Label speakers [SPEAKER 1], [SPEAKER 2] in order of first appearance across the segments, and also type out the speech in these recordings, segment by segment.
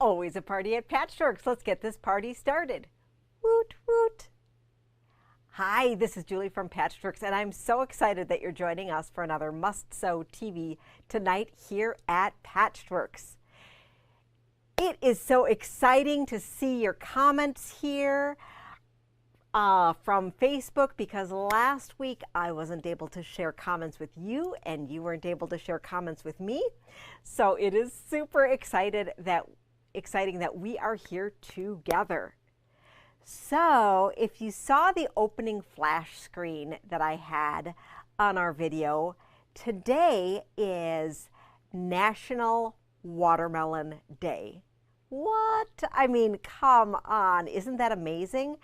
[SPEAKER 1] always a party at Patchworks. Let's get this party started. Woot woot. Hi, this is Julie from Patchworks, and I'm so excited that you're joining us for another Must Sew TV tonight here at Patchworks. It is so exciting to see your comments here from Facebook, because last week I wasn't able to share comments with you and you weren't able to share comments with me. So it is super exciting that we are here together. So if you saw the opening flash screen that I had on our video, today is National Watermelon Day. What? I mean, come on, isn't that amazing?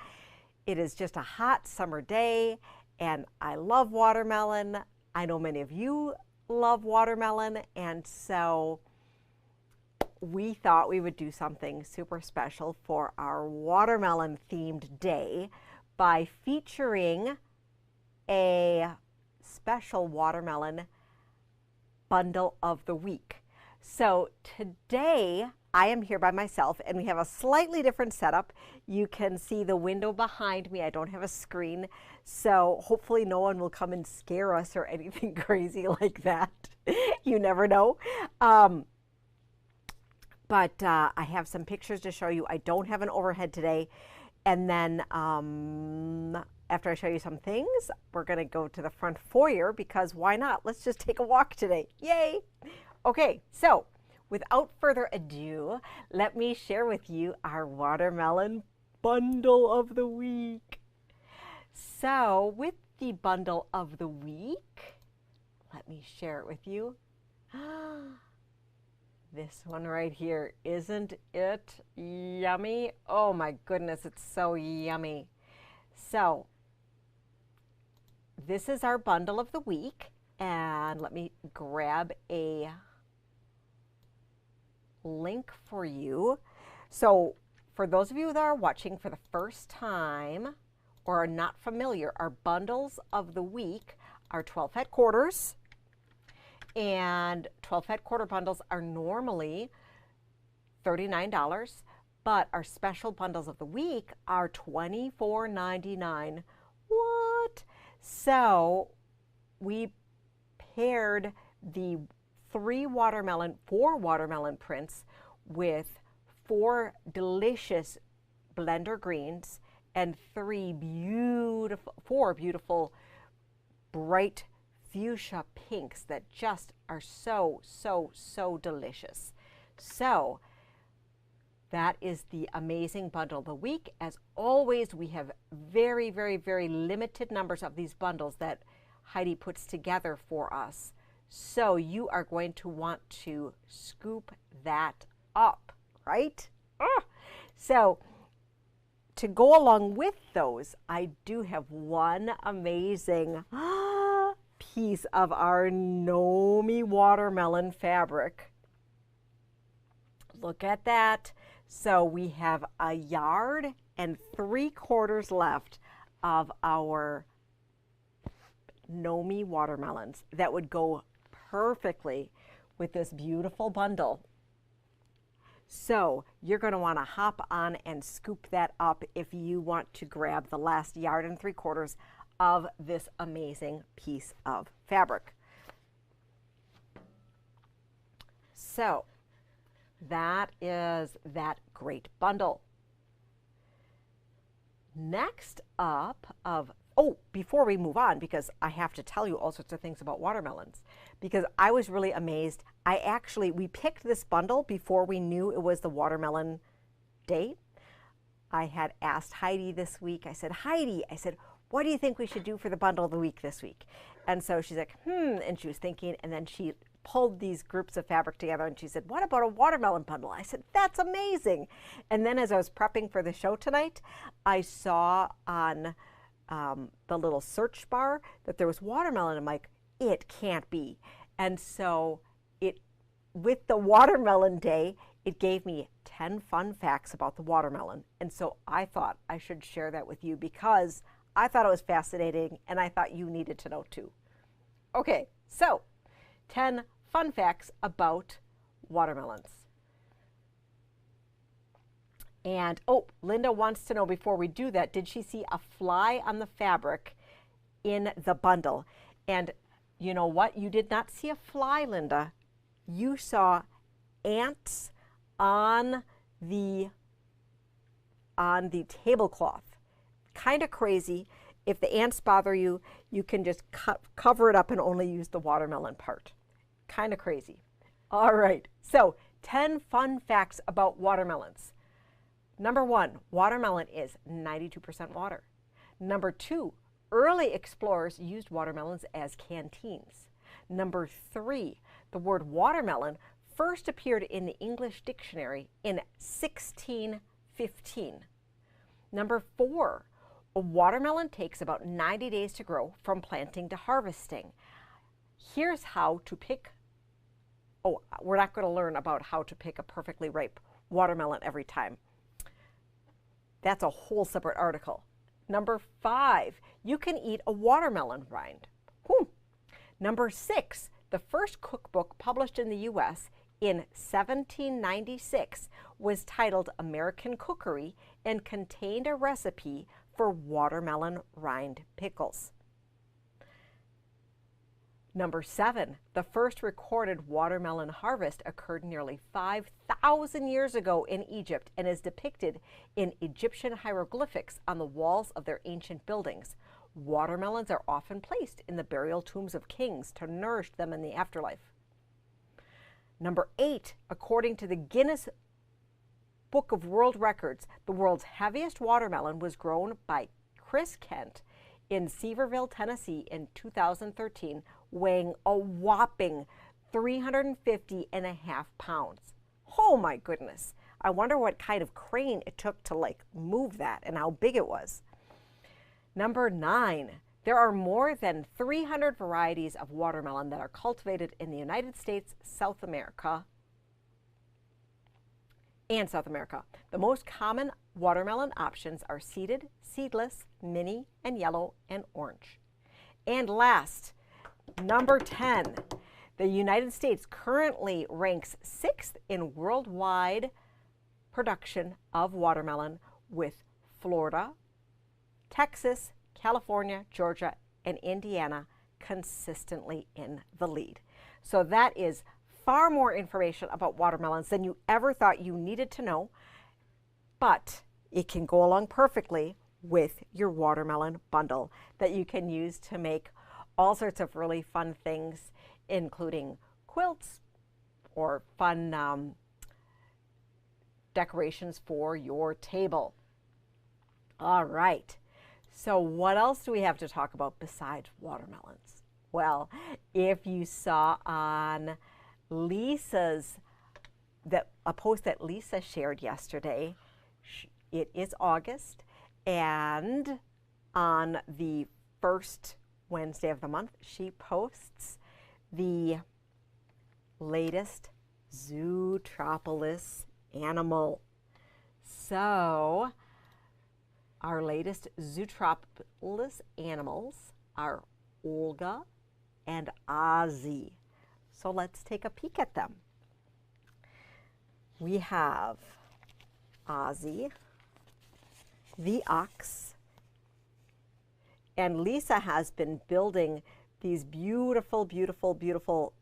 [SPEAKER 1] It is just a hot summer day, and I love watermelon. I know many of you love watermelon, and so we thought we would do something super special for our watermelon themed day by featuring a special watermelon bundle of the week. So today I am here by myself, and we have a slightly different setup. You can see the window behind me. I don't have a screen, so hopefully no one will come and scare us or anything crazy like that. You never know. But I have some pictures to show you. I don't have an overhead today. And then after I show you some things, we're going to go to the front foyer, because why not? Let's just take a walk today. Yay! Okay, so without further ado, let me share with you our watermelon bundle of the week. So with the bundle of the week, let me share it with you. This one right here, isn't it yummy? Oh my goodness, it's so yummy. So this is our bundle of the week, and let me grab a link for you. So for those of you that are watching for the first time or are not familiar, our bundles of the week are 12 head quarters, and 12 head quarter bundles are normally $39, but our special bundles of the week are $24.99. What? So we paired the four watermelon prints with 4 delicious blender greens and 4 beautiful bright fuchsia pinks that just are so, so, so delicious. So that is the amazing bundle of the week. As always, we have very, very, very limited numbers of these bundles that Heidi puts together for us. So you are going to want to scoop that up, right? So to go along with those, I do have one amazing piece of our Nomi watermelon fabric. Look at that. So we have 1 yard and 3/4 left of our Nomi watermelons that would go perfectly with this beautiful bundle. So you're going to want to hop on and scoop that up if you want to grab the last 1 yard and 3/4 of this amazing piece of fabric. So that is that great bundle. Next up before we move on, because I have to tell you all sorts of things about watermelons, because I was really amazed. We picked this bundle before we knew it was the watermelon day. I had asked Heidi this week, I said, Heidi, what do you think we should do for the bundle of the week this week? And so she's like, and she was thinking, and then she pulled these groups of fabric together and she said, what about a watermelon bundle? I said, that's amazing. And then as I was prepping for the show tonight, I saw on the little search bar that there was watermelon. I'm like, it can't be. And so with the watermelon day, it gave me 10 fun facts about the watermelon. And so I thought I should share that with you, because I thought it was fascinating and I thought you needed to know too. Okay, so 10 fun facts about watermelons. And, oh, Linda wants to know before we do that, did she see a fly on the fabric in the bundle? And you know what? You did not see a fly, Linda. You saw ants on the tablecloth. Kind of crazy. If the ants bother you, you can just cover it up and only use the watermelon part. Kind of crazy. All right, so 10 fun facts about watermelons. Number 1, watermelon is 92% water. Number 2, early explorers used watermelons as canteens. Number 3, the word watermelon first appeared in the English dictionary in 1615. Number 4, a watermelon takes about 90 days to grow from planting to harvesting. Here's how to pick. Oh, we're not going to learn about how to pick a perfectly ripe watermelon every time. That's a whole separate article. Number 5, you can eat a watermelon rind. Number 6, the first cookbook published in the U.S. in 1796 was titled American Cookery and contained a recipe for watermelon rind pickles. Number 7, the first recorded watermelon harvest occurred nearly 5,000 years ago in Egypt and is depicted in Egyptian hieroglyphics on the walls of their ancient buildings. Watermelons are often placed in the burial tombs of kings to nourish them in the afterlife. Number 8, according to the Guinness Book of World Records, the world's heaviest watermelon was grown by Chris Kent in Sevierville, Tennessee in 2013, weighing a whopping 350.5 pounds. Oh my goodness. I wonder what kind of crane it took to move that and how big it was. Number 9, there are more than 300 varieties of watermelon that are cultivated in the United States, South America, and South America. The most common watermelon options are seeded, seedless, mini, and yellow and orange. And last, number 10, the United States currently ranks 6th in worldwide production of watermelon, with Florida, Texas, California, Georgia, and Indiana consistently in the lead. So that is far more information about watermelons than you ever thought you needed to know, but it can go along perfectly with your watermelon bundle that you can use to make all sorts of really fun things, including quilts or fun decorations for your table. All right, so what else do we have to talk about besides watermelons? Well, if you saw on Lisa's, a post that Lisa shared yesterday, it is August, and on the first Wednesday of the month, she posts the latest Zootropolis animal. So our latest Zootropolis animals are Olga and Ozzy. So let's take a peek at them. We have Ozzy, the ox, and Lisa has been building these beautiful, beautiful, beautiful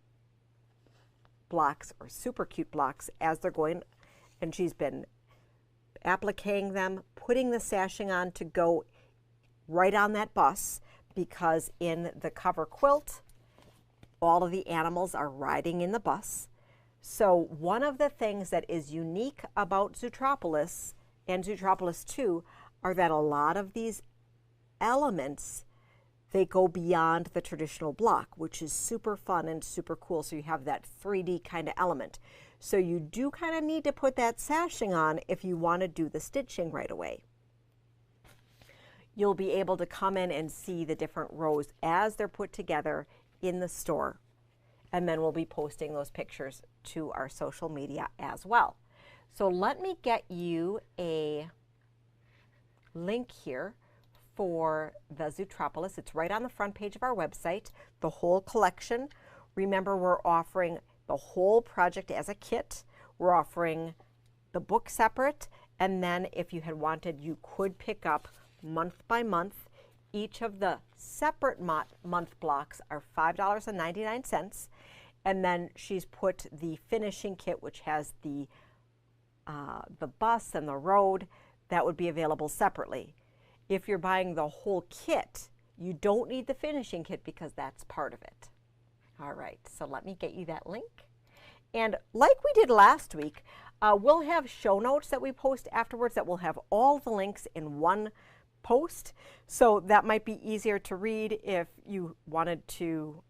[SPEAKER 1] blocks, or super cute blocks, as they're going, and she's been appliquing them, putting the sashing on to go right on that bus, because in the cover quilt, all of the animals are riding in the bus. So one of the things that is unique about Zootropolis and Zootropolis 2 are that a lot of these elements, they go beyond the traditional block, which is super fun and super cool. So you have that 3D kind of element. So you do kind of need to put that sashing on if you want to do the stitching right away. You'll be able to come in and see the different rows as they're put together in the store. And then we'll be posting those pictures to our social media as well. So let me get you a link here for the Zootropolis. It's right on the front page of our website, the whole collection. Remember, we're offering the whole project as a kit. We're offering the book separate, And then if you had wanted, you could pick up month by month. Each of the separate month blocks are $5.99. And then she's put the finishing kit, which has the bus and the road, that would be available separately. If you're buying the whole kit, you don't need the finishing kit because that's part of it. All right, so let me get you that link. And like we did last week, we'll have show notes that we post afterwards that will have all the links in one post. So that might be easier to read if you wanted to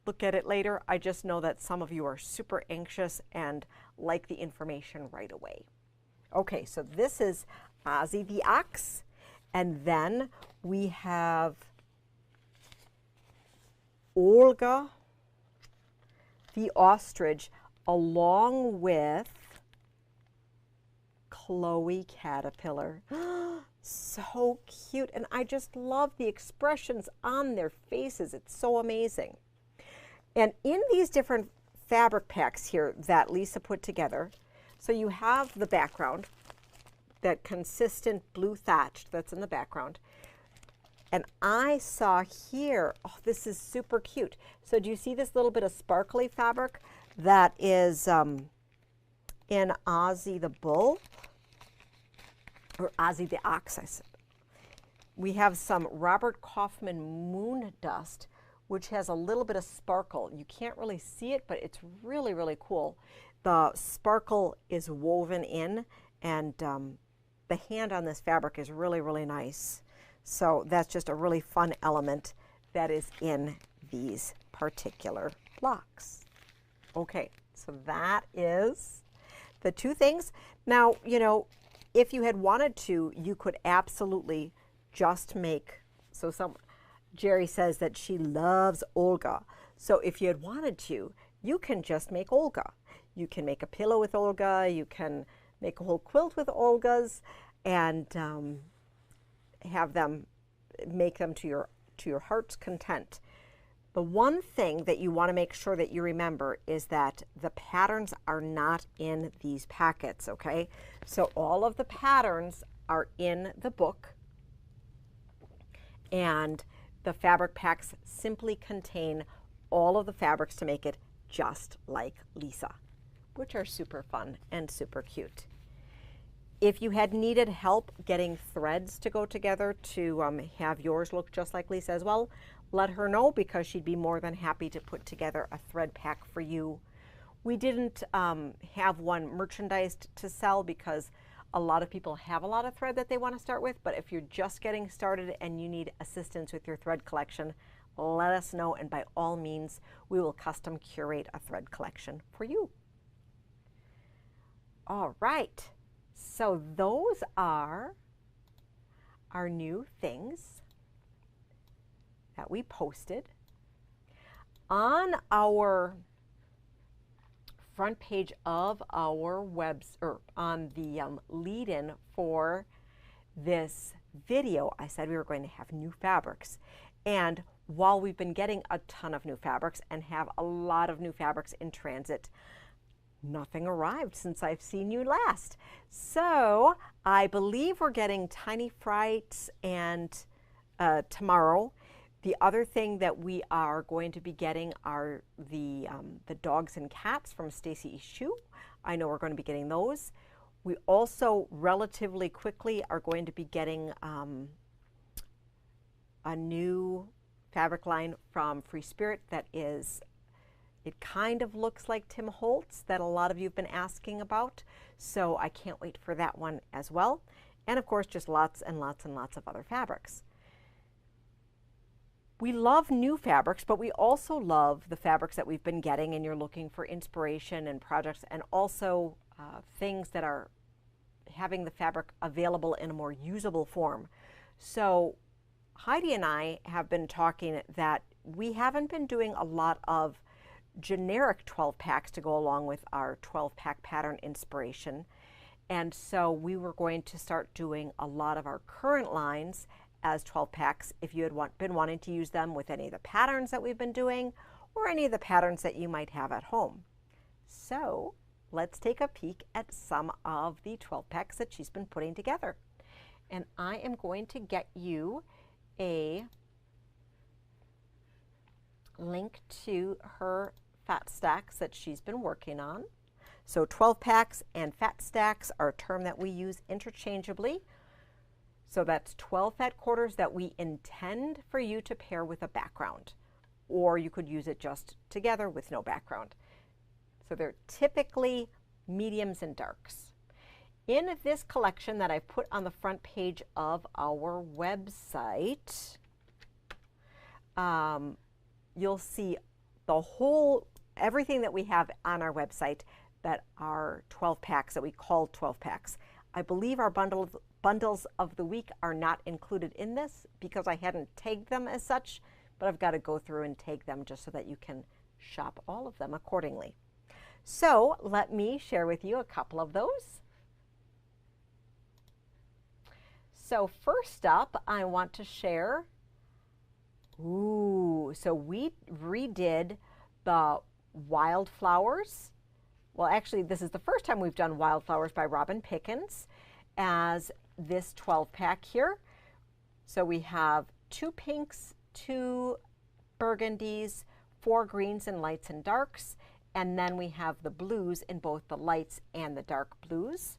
[SPEAKER 1] look at it later. I just know that some of you are super anxious and like the information right away. Okay, so this is Ozzy the ox, and then we have Olga the ostrich along with Chloe caterpillar. So cute, and I just love the expressions on their faces. It's so amazing. And in these different fabric packs here that Lisa put together, so you have the background, that consistent blue thatched that's in the background. And I saw here, oh, this is super cute. So do you see this little bit of sparkly fabric that is in Ozzy the bull? Or Ozzy the ox, I said. We have some Robert Kaufman moon dust, which has a little bit of sparkle. You can't really see it, but it's really, really cool. The sparkle is woven in, and the hand on this fabric is really, really nice. So that's just a really fun element that is in these particular blocks. Okay, so that is the two things. Now, you know, if you had wanted to, you could absolutely just make, so Jerry says that she loves Olga. So if you had wanted to, you can just make Olga. You can make a pillow with Olga, you can make a whole quilt with Olgas, and have them, make them to your heart's content. The one thing that you want to make sure that you remember is that the patterns are not in these packets, okay? So all of the patterns are in the book, and the fabric packs simply contain all of the fabrics to make it just like Lisa, which are super fun and super cute. If you had needed help getting threads to go together to have yours look just like Lisa as well, let her know, because she'd be more than happy to put together a thread pack for you. We didn't have one merchandised to sell because a lot of people have a lot of thread that they want to start with, but if you're just getting started and you need assistance with your thread collection, let us know, and by all means, we will custom curate a thread collection for you. All right, so those are our new things that we posted. On our front page of our on the lead-in for this video, I said we were going to have new fabrics. And while we've been getting a ton of new fabrics and have a lot of new fabrics in transit, nothing arrived since I've seen you last. So I believe we're getting Tiny Frights and tomorrow. The other thing that we are going to be getting are the dogs and cats from Stacy Shoe. I know we're going to be getting those. We also relatively quickly are going to be getting a new fabric line from Free Spirit that is, it kind of looks like Tim Holtz that a lot of you have been asking about. So I can't wait for that one as well. And of course, just lots and lots and lots of other fabrics. We love new fabrics, but we also love the fabrics that we've been getting, and you're looking for inspiration and projects, and also things that are having the fabric available in a more usable form. So Heidi and I have been talking that we haven't been doing a lot of generic 12 packs to go along with our 12 pack pattern inspiration. And so we were going to start doing a lot of our current lines as 12 packs if you had been wanting to use them with any of the patterns that we've been doing or any of the patterns that you might have at home. So let's take a peek at some of the 12 packs that she's been putting together. And I am going to get you a link to her fat stacks that she's been working on. So 12 packs and fat stacks are a term that we use interchangeably. So that's 12 fat quarters that we intend for you to pair with a background, or you could use it just together with no background. So they're typically mediums and darks. In this collection that I've put on the front page of our website, you'll see everything that we have on our website that are 12 packs that we call 12 packs. I believe our bundles of the week are not included in this because I hadn't tagged them as such, but I've got to go through and tag them just so that you can shop all of them accordingly. So let me share with you a couple of those. So first up, I want to share, so we redid the Wildflowers. Well, actually, this is the first time we've done Wildflowers by Robin Pickens as this 12 pack here. So we have 2 pinks, 2 burgundies, 4 greens and lights and darks, and then we have the blues in both the lights and the dark blues.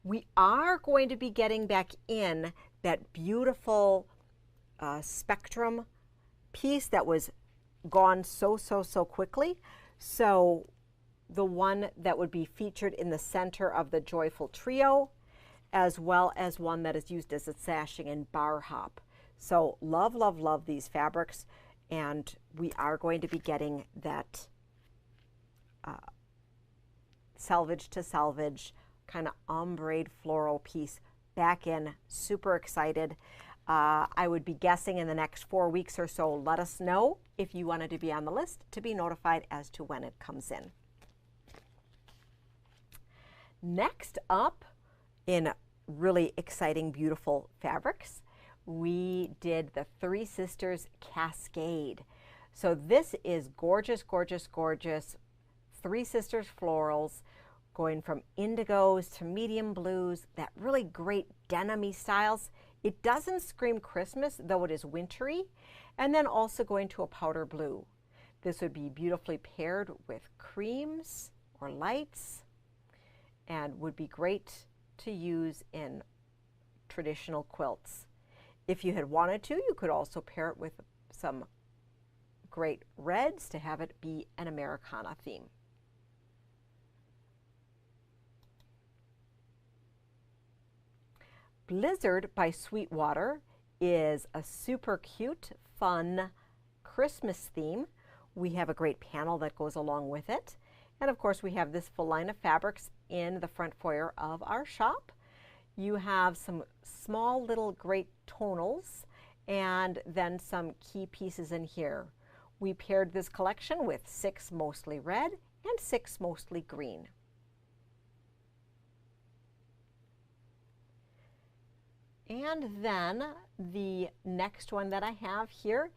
[SPEAKER 1] We are going to be getting back in that beautiful spectrum piece that was gone so quickly. So the one that would be featured in the center of the Joyful Trio, as well as one that is used as a sashing in Bar Hop. So love, love, love these fabrics, and we are going to be getting that selvage to selvage kind of ombre floral piece back in. Super excited. I would be guessing in the next 4 weeks or so. Let us know if you wanted to be on the list to be notified as to when it comes in. Next up, in really exciting, beautiful fabrics, we did the Three Sisters Cascade. So this is gorgeous, gorgeous, gorgeous Three Sisters florals, going from indigos to medium blues, that really great denim-y styles. It doesn't scream Christmas, though it is wintry, and then also going to a powder blue. This would be beautifully paired with creams or lights and would be great to use in traditional quilts. If you had wanted to, you could also pair it with some great reds to have it be an Americana theme. Blizzard by Sweetwater is a super cute, fun Christmas theme. We have a great panel that goes along with it. And of course, we have this full line of fabrics in the front foyer of our shop. You have some small little great tonals and then some key pieces in here. We paired this collection with 6 mostly red and 6 mostly green. And then the next one that I have here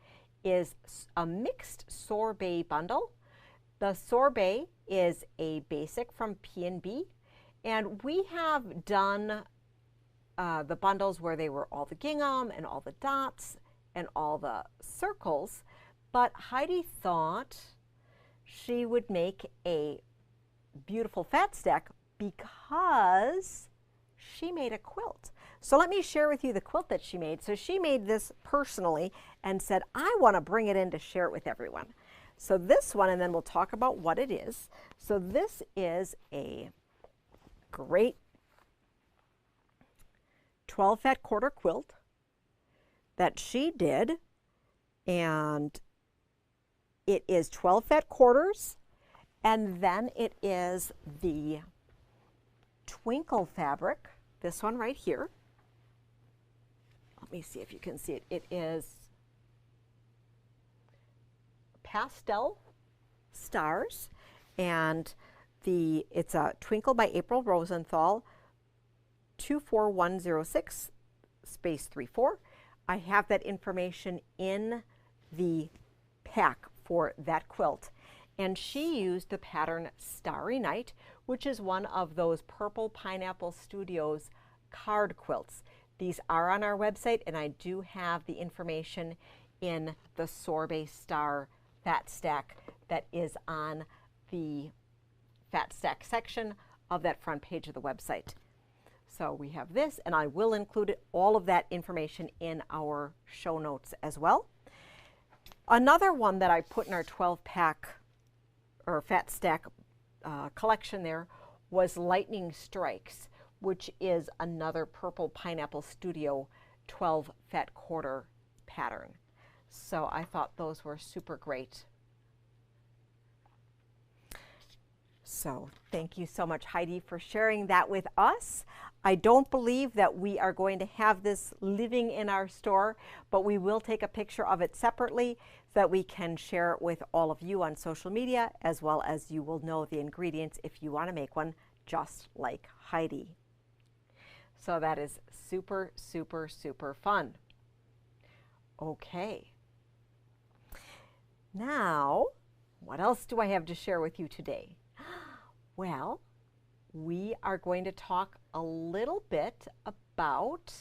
[SPEAKER 1] is a mixed sorbet bundle. The sorbet is a basic from P&B, and we have done the bundles where they were all the gingham and all the dots and all the circles, but Heidi thought she would make a beautiful fat stack because she made a quilt. So let me share with you the quilt that she made. So she made this personally and said, I want to bring it in to share it with everyone. So this one, and then we'll talk about what it is. So this is a great 12 fat quarter quilt that she did, and it is 12 fat quarters, and then it is the twinkle fabric, this one right here. Let me see if you can see it. It is pastel stars, and it's a Twinkle by April Rosenthal, 24106 space 34. I have that information in the pack for that quilt. and she used the pattern Starry Night, which is one of those Purple Pineapple Studios card quilts. These are on our website, and I do have the information in the Sorbet Star Fat Stack that is on the Fat Stack section of that front page of the website. So we have this, and I will include all of that information in our show notes as well. Another one that I put in our 12-pack or Fat Stack collection there was Lightning Strikes, which is another Purple Pineapple Studio 12 fat quarter pattern. So I thought those were super great. So thank you so much, Heidi, for sharing that with us. I don't believe that we are going to have this living in our store, but we will take a picture of it separately so that we can share it with all of you on social media, as well as you will know the ingredients if you want to make one just like Heidi. So that is super, super, super fun. Okay. Now, what else do I have to share with you today? Well, we are going to talk a little bit about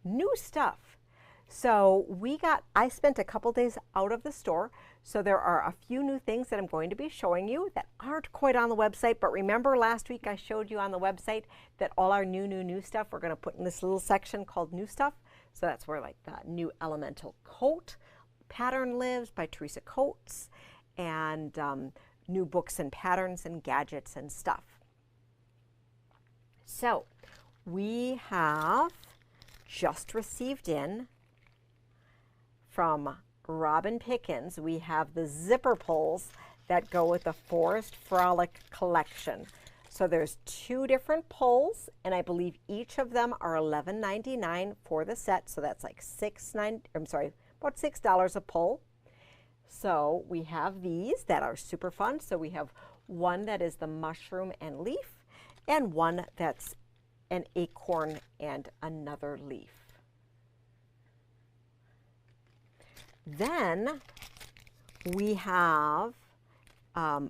[SPEAKER 1] new stuff. So I spent a couple days out of the store, so there are a few new things that I'm going to be showing you that aren't quite on the website, but remember last week I showed you on the website that all our new stuff we're going to put in this little section called new stuff. So that's where like the new elemental coat pattern lives by Teresa Coates, and new books and patterns and gadgets and stuff. So we have just received in from Robin Pickens, we have the zipper pulls that go with the Forest Frolic collection. So there's 2 different pulls, and I believe each of them are $11.99 for the set. So that's like about $6 a pull. So we have these that are super fun. So we have one that is the mushroom and leaf, and one that's an acorn and another leaf. Then we have, I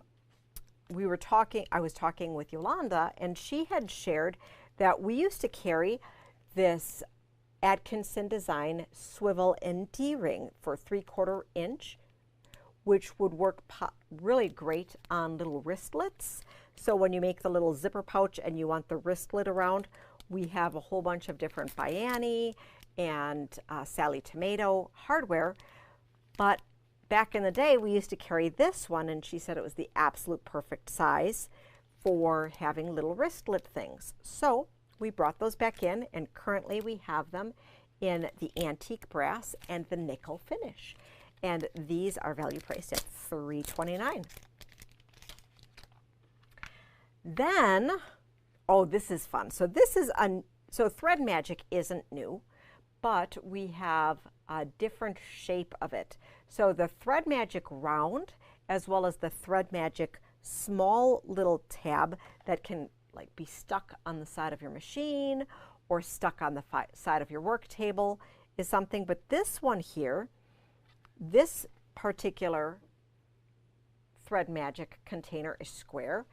[SPEAKER 1] was talking with Yolanda, and she had shared that we used to carry this Atkinson Design swivel and D-ring for 3/4 inch, which would work really great on little wristlets. So when you make the little zipper pouch and you want the wristlet around, we have a whole bunch of different Biani and Sally Tomato hardware. But back in the day, we used to carry this one, and she said it was the absolute perfect size for having little wristlet things. So we brought those back in, and currently we have them in the antique brass and the nickel finish. And these are value priced at $3.29. Then, oh, this is fun. So this is so Thread Magic isn't new, but we have a different shape of it. So the Thread Magic round, as well as the Thread Magic small little tab that can like be stuck on the side of your machine or stuck on the side of your work table is something. But this one here, this particular Thread Magic container is square,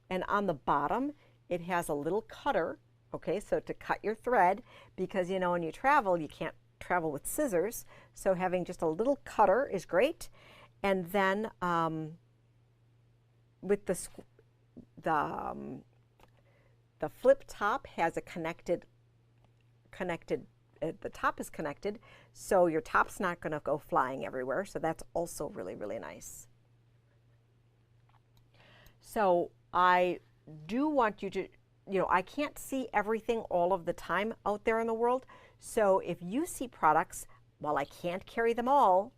[SPEAKER 1] and on the bottom it has a little cutter, okay, so to cut your thread, because you know when you travel you can't travel with scissors, so having just a little cutter is great. And then with the flip top has a connected the top is connected, so your top's not going to go flying everywhere, so that's also really, really nice. So I do want you to, I can't see everything all of the time out there in the world, so if you see products, while I can't carry them all,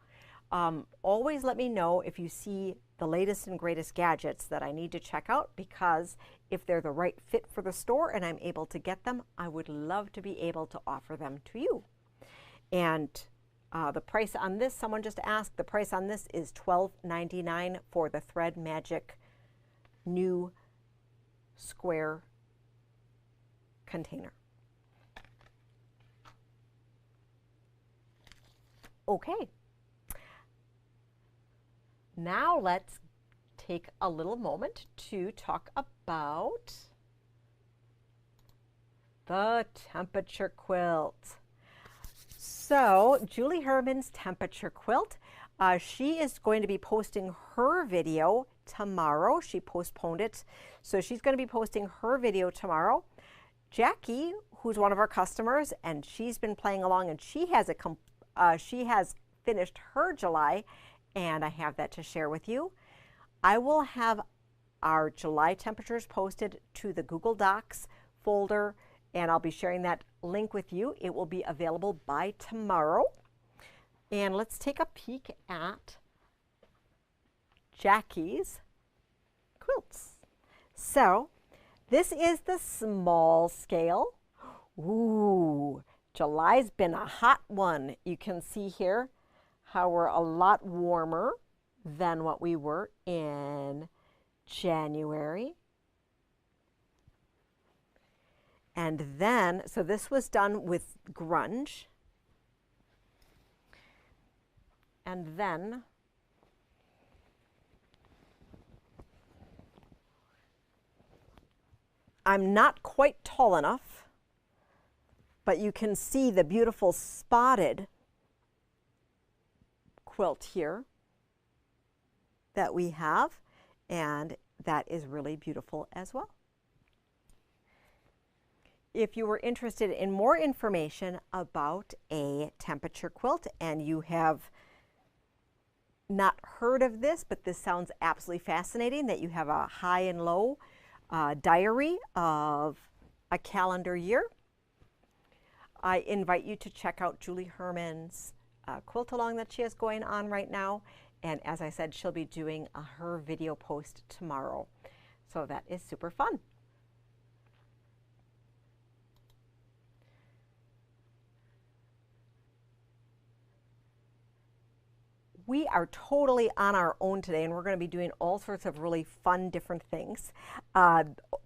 [SPEAKER 1] always let me know if you see the latest and greatest gadgets that I need to check out, because if they're the right fit for the store and I'm able to get them, I would love to be able to offer them to you. And the price on this, someone just asked, the price on this is $12.99 for the Thread Magic new square container. Okay. Now let's take a little moment to talk about the temperature quilt. So Julie Herman's temperature quilt, she is going to be posting her video tomorrow. She postponed it, so she's going to be posting her video tomorrow. Jackie, who's one of our customers, and she's been playing along, and she has finished her July, and I have that to share with you. I will have our July temperatures posted to the Google Docs folder, and I'll be sharing that link with you. It will be available by tomorrow. And let's take a peek at Jackie's quilts. So this is the small scale. Ooh, July's been a hot one. You can see here how we're a lot warmer than what we were in January. And then, so this was done with grunge. And then I'm not quite tall enough, but you can see the beautiful spotted quilt here that we have, and that is really beautiful as well. If you were interested in more information about a temperature quilt and you have not heard of this, but this sounds absolutely fascinating, that you have a high and low diary of a calendar year, I invite you to check out Julie Herman's quilt along that she has going on right now. And as I said, she'll be doing her video post tomorrow. So that is super fun. We are totally on our own today, and we're going to be doing all sorts of really fun, different things.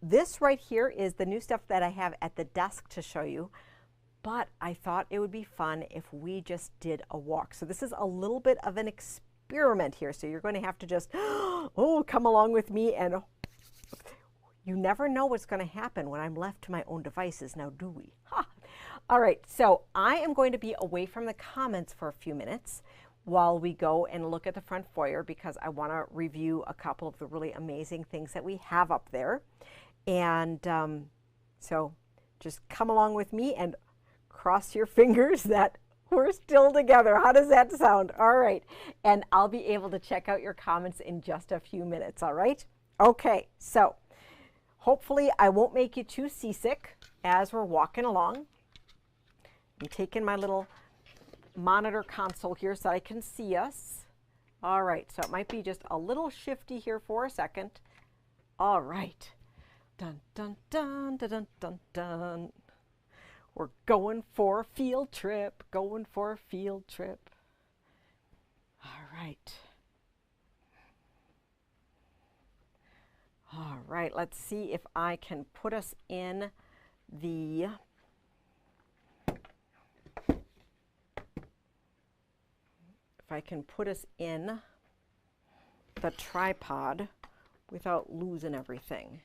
[SPEAKER 1] This right here is the new stuff that I have at the desk to show you, but I thought it would be fun if we just did a walk. So this is a little bit of an experiment here, so you're going to have to just, come along with me, and you never know what's going to happen when I'm left to my own devices, now do we? Ha. All right, so I am going to be away from the comments for a few minutes while we go and look at the front foyer, because I want to review a couple of the really amazing things that we have up there. And so just come along with me and cross your fingers that we're still together. How does that sound? All right. And I'll be able to check out your comments in just a few minutes. All right. Okay. So hopefully I won't make you too seasick as we're walking along. I'm taking my little monitor console here so I can see us. All right, so it might be just a little shifty here for a second. All right. Dun, dun, dun, dun, dun, dun, dun. We're going for a field trip, going for a field trip. All right. All right, let's see if I can put us in the tripod without losing everything.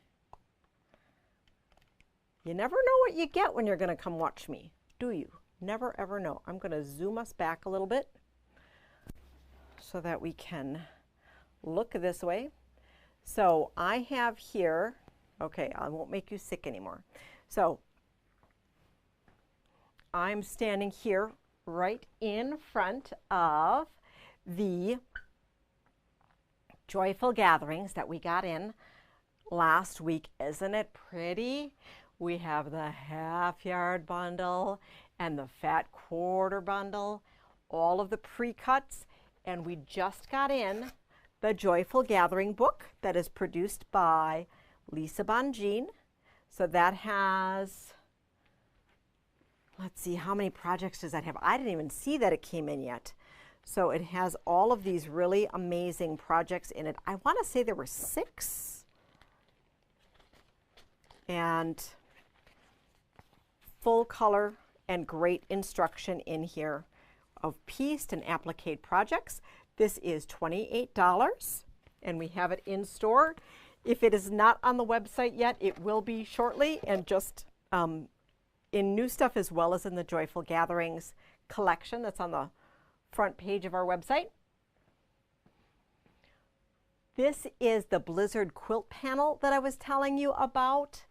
[SPEAKER 1] You never know what you get when you're going to come watch me, do you? Never ever know. I'm going to zoom us back a little bit so that we can look this way. So I have here, okay, I won't make you sick anymore. So I'm standing here right in front of the Joyful Gatherings that we got in last week. Isn't it pretty? We have the half-yard bundle and the fat quarter bundle, all of the pre-cuts, and we just got in the Joyful Gathering book that is produced by Lisa Bonjean. So that has, let's see, how many projects does that have? I didn't even see that it came in yet. So it has all of these really amazing projects in it. I want to say there were 6. And full color and great instruction in here. of pieced and applique projects. This is $28 and we have it in store. If it is not on the website yet, it will be shortly, and just in new stuff as well as in the Joyful Gatherings collection that's on the front page of our website. This is the Blizzard quilt panel that I was telling you about.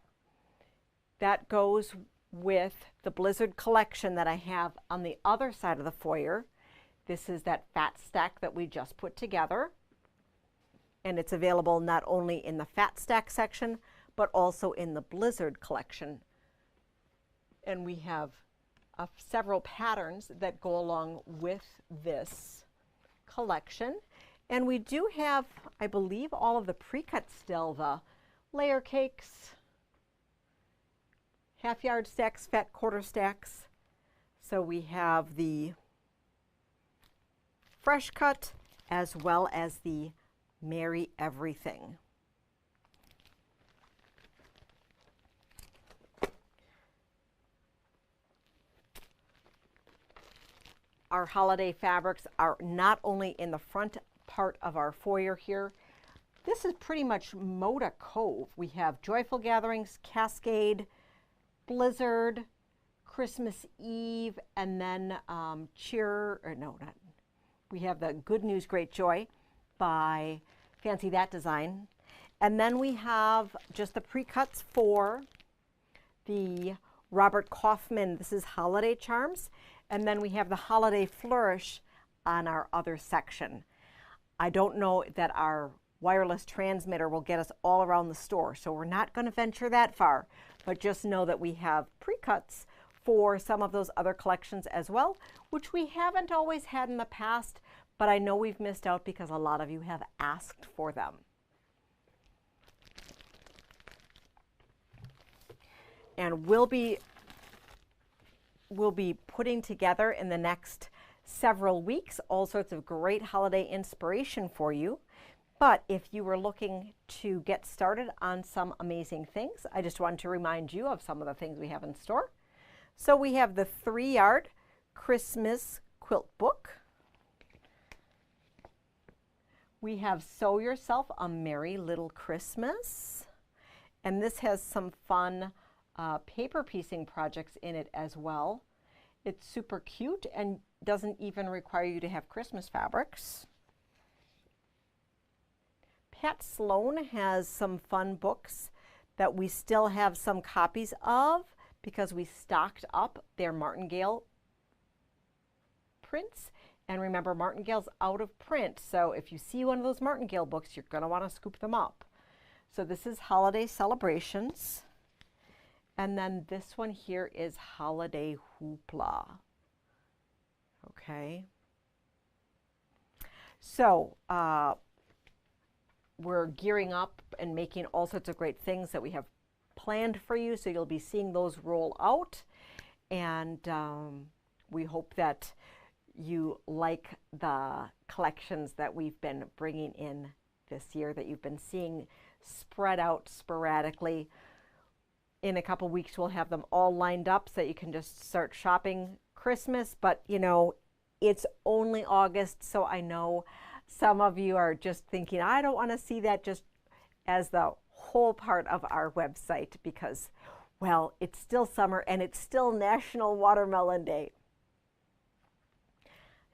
[SPEAKER 1] That goes with the Blizzard collection that I have on the other side of the foyer. This is that fat stack that we just put together. And it's available not only in the fat stack section, but also in the Blizzard collection. And we have several patterns that go along with this collection. And we do have, I believe, all of the pre-cut still, the layer cakes, half-yard stacks, fat quarter stacks. So we have the fresh cut as well as the Merry Everything. Our holiday fabrics are not only in the front part of our foyer here. This is pretty much Moda Cove. We have Joyful Gatherings, Cascade, Blizzard, Christmas Eve, and then we have the Good News, Great Joy by Fancy That Design. And then we have just the pre-cuts for the Robert Kaufman. This is Holiday Charms. And then we have the Holiday Flourish on our other section. I don't know that our wireless transmitter will get us all around the store, so we're not going to venture that far, but just know that we have pre-cuts for some of those other collections as well, which we haven't always had in the past, but I know we've missed out because a lot of you have asked for them. And we'll be putting together in the next several weeks all sorts of great holiday inspiration for you. But if you were looking to get started on some amazing things, I just wanted to remind you of some of the things we have in store. So we have the 3-yard Christmas quilt book. We have Sew Yourself a Merry Little Christmas. And this has some fun paper piecing projects in it as well. It's super cute and doesn't even require you to have Christmas fabrics. Pat Sloan has some fun books that we still have some copies of because we stocked up their Martingale prints. And remember, Martingale's out of print, so if you see one of those Martingale books, you're going to want to scoop them up. So this is Holiday Celebrations. And then this one here is Holiday Hoopla. Okay. So we're gearing up and making all sorts of great things that we have planned for you. So you'll be seeing those roll out. And we hope that you like the collections that we've been bringing in this year, that you've been seeing spread out sporadically. In a couple weeks, we'll have them all lined up so that you can just start shopping Christmas. But, you know, it's only August, so I know some of you are just thinking, I don't want to see that just as the whole part of our website because, well, it's still summer and it's still National Watermelon Day.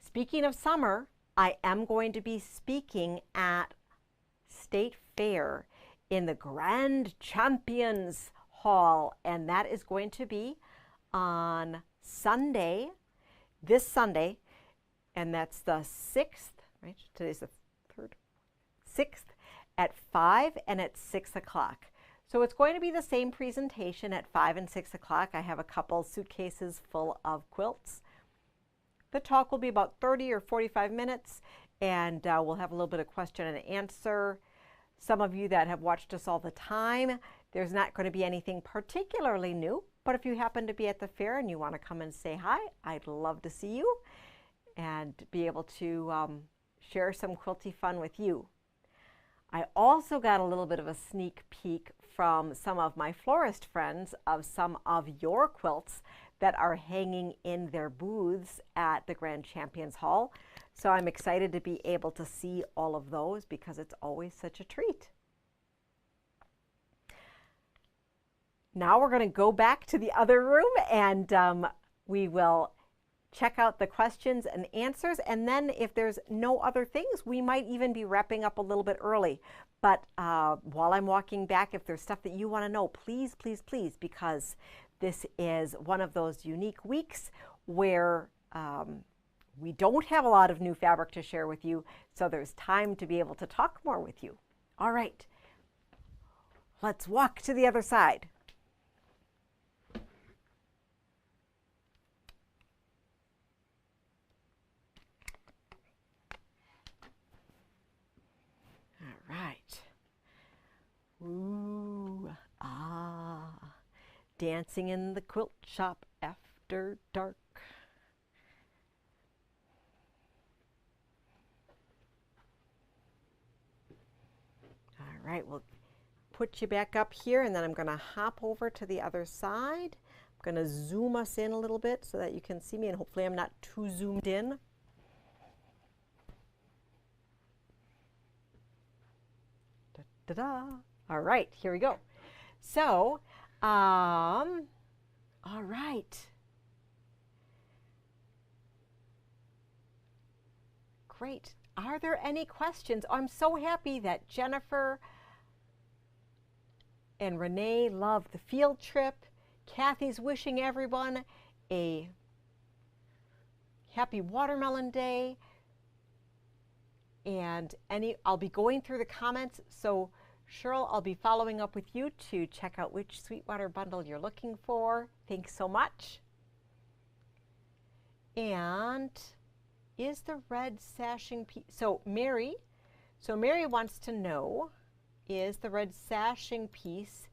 [SPEAKER 1] Speaking of summer, I am going to be speaking at State Fair in the Grand Champions Hall, and that is going to be on Sunday, this Sunday, and that's the 6th, right? Today's the 3rd, 6th at 5 and at 6 o'clock. So it's going to be the same presentation at 5 and 6 o'clock. I have a couple suitcases full of quilts. The talk will be about 30 or 45 minutes, and we'll have a little bit of question and answer. Some of you that have watched us all the time, there's not going to be anything particularly new, but if you happen to be at the fair and you want to come and say hi, I'd love to see you and be able to share some quilty fun with you. I also got a little bit of a sneak peek from some of my florist friends of some of your quilts that are hanging in their booths at the Grand Champions Hall. So I'm excited to be able to see all of those because it's always such a treat. Now we're going to go back to the other room and we will check out the questions and answers. And then if there's no other things, we might even be wrapping up a little bit early. But while I'm walking back, if there's stuff that you want to know, please, please, please, because this is one of those unique weeks where we don't have a lot of new fabric to share with you. So there's time to be able to talk more with you. All right, let's walk to the other side. Right. Ooh, dancing in the quilt shop after dark. All right, we'll put you back up here and then I'm going to hop over to the other side. I'm going to zoom us in a little bit so that you can see me, and hopefully I'm not too zoomed in. Ta-da. All right, here we go. So, all right. Great. Are there any questions? I'm so happy that Jennifer and Renee love the field trip. Kathy's wishing everyone a happy watermelon day. And I'll be going through the comments, so Cheryl, I'll be following up with you to check out which Sweetwater bundle you're looking for. Thanks so much. And is the red sashing piece, so Mary wants to know, is the red sashing piece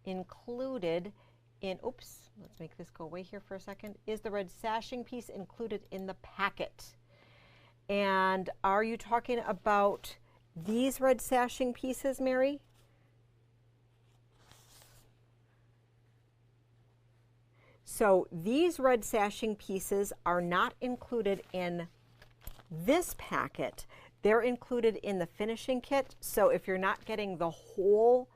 [SPEAKER 1] included in, oops, let's make this go away here for a second. Is the red sashing piece included in the packet? And are you talking about these red sashing pieces, Mary? So these red sashing pieces are not included in this packet. They're included in the finishing kit. So if you're not getting the whole,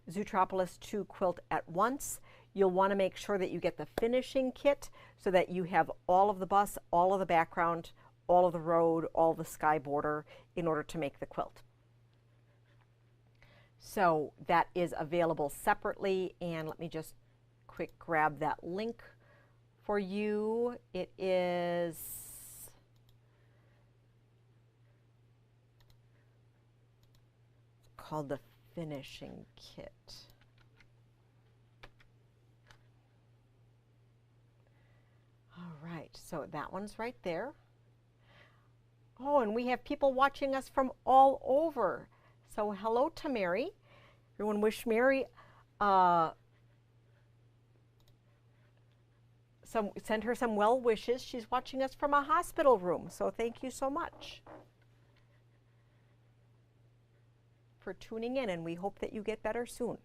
[SPEAKER 1] Zootropolis 2 quilt at once, you'll want to make sure that you get the finishing kit so that you have all of the bus, all of the background, all of the road, all the sky border in order to make the quilt. So that is available separately, and let me just quick grab that link for you. It is called the finishing kit. All right, so that one's right there. Oh, and we have people watching us from all over. So hello to Mary. Everyone wish Mary send her some well wishes. She's watching us from a hospital room, so thank you so much for tuning in, and we hope that you get better soon.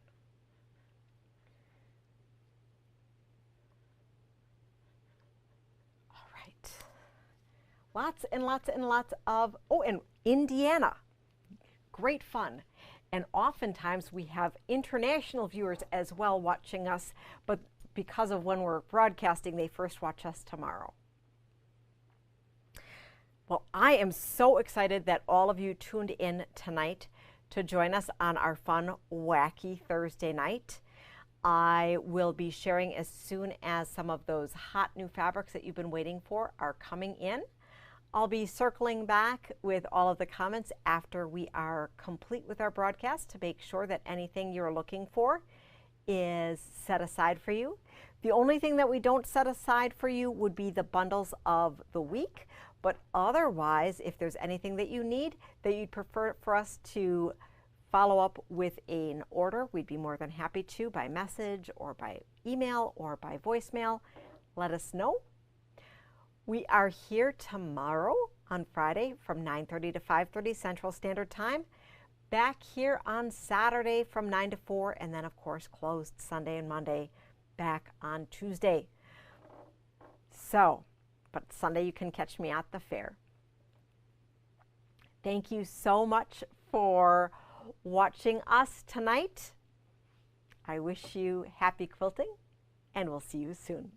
[SPEAKER 1] All right. Lots and lots and lots of, oh, and Indiana. Great fun. And oftentimes we have international viewers as well watching us, but because of when we're broadcasting, they first watch us tomorrow. Well, I am so excited that all of you tuned in tonight to join us on our fun, wacky Thursday night. I will be sharing as soon as some of those hot new fabrics that you've been waiting for are coming in. I'll be circling back with all of the comments after we are complete with our broadcast to make sure that anything you're looking for is set aside for you. The only thing that we don't set aside for you would be the bundles of the week, but otherwise, if there's anything that you need that you'd prefer for us to follow up with an order, we'd be more than happy to by message or by email or by voicemail. Let us know. We are here tomorrow on Friday from 9:30 to 5:30 Central Standard Time. back here on Saturday from 9 to 4, and then of course closed Sunday and Monday, back on Tuesday. So, but Sunday you can catch me at the fair. Thank you so much for watching us tonight. I wish you happy quilting, and we'll see you soon.